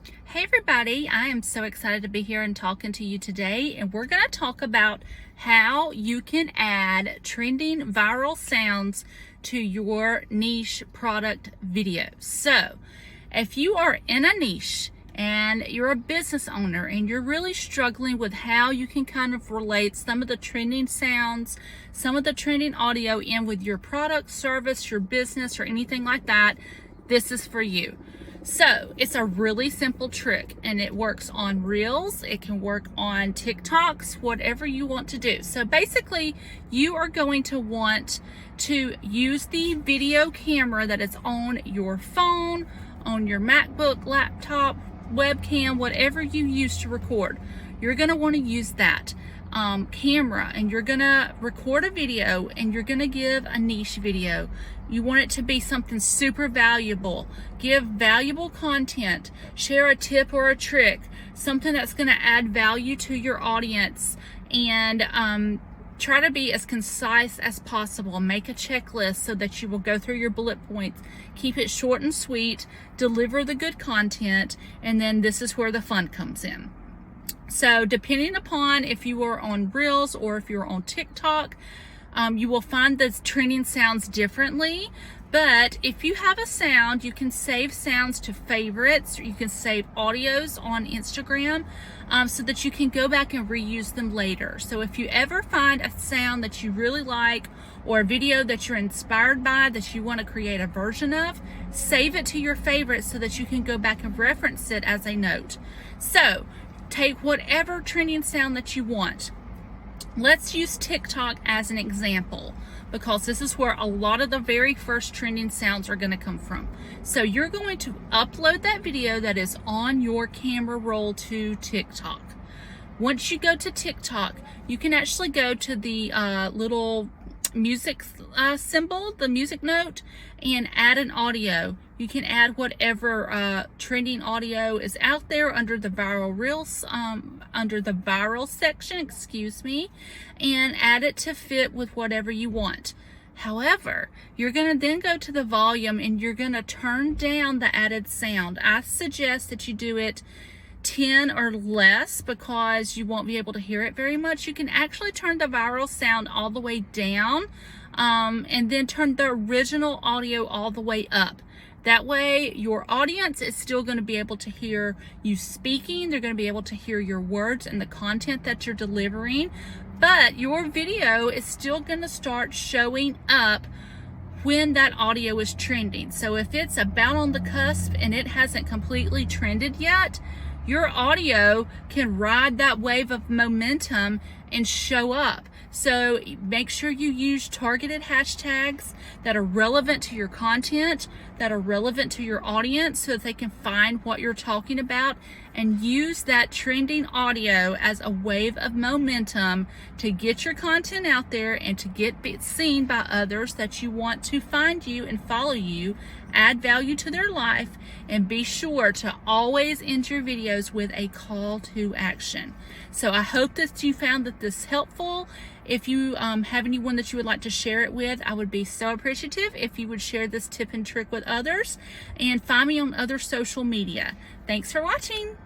Hey everybody, I am so excited to be here and talking to you today, and we're going to talk about how you can add trending viral sounds to your niche product videos. So, if you are in a niche and you're a business owner and you're really struggling with how you can kind of relate some of the trending sounds, some of the trending audio in with your product, service, your business, or anything like that, this is for you. So it's a really simple trick, and it works on Reels, it can work on TikToks, whatever you want to do. So basically, you are going to want to use the video camera that is on your phone, on your MacBook, laptop, webcam, whatever you use to record. You're going to want to use that camera, and you're going to record a video, and you're going to give a niche video. You want it to be something super valuable. Give valuable content. Share a tip or a trick, something that's going to add value to your audience, and try to be as concise as possible. Make a checklist so that you will go through your bullet points. Keep it short and sweet. Deliver the good content, and then this is where the fun comes in. So depending upon if you are on Reels or if you're on TikTok, you will find the trending sounds differently. But if you have a sound, you can save sounds to favorites, or you can save audios on Instagram so that you can go back and reuse them later. So if you ever find a sound that you really like, or a video that you're inspired by that you want to create a version of, save it to your favorites so that you can go back and reference it as a note. So take whatever trending sound that you want. Let's use TikTok as an example, because this is where a lot of the very first trending sounds are going to come from. So you're going to upload that video that is on your camera roll to TikTok. Once you go to TikTok, you can actually go to the little music symbol, the music note, and add an audio. You can add whatever trending audio is out there under the viral reels, under the viral section, and add it to fit with whatever you want. However, you're going to then go to the volume, and you're going to turn down the added sound. I suggest that you do it 10 or less, because you won't be able to hear it very much. You can actually turn the viral sound all the way down, and then turn the original audio all the way up. That way your audience is still going to be able to hear you speaking. They're going to be able to hear your words and the content that you're delivering, but your video is still going to start showing up when that audio is trending. So if it's about on the cusp and it hasn't completely trended yet, your audio can ride that wave of momentum and show up. So make sure you use targeted hashtags that are relevant to your content, that are relevant to your audience, so that they can find what you're talking about, and use that trending audio as a wave of momentum to get your content out there and to get seen by others that you want to find you and follow you, add value to their life, and be sure to always end your videos with a call to action. So I hope that you found that this helpful. If you have anyone that you would like to share it with, I would be so appreciative if you would share this tip and trick with others, and find me on other social media. Thanks for watching.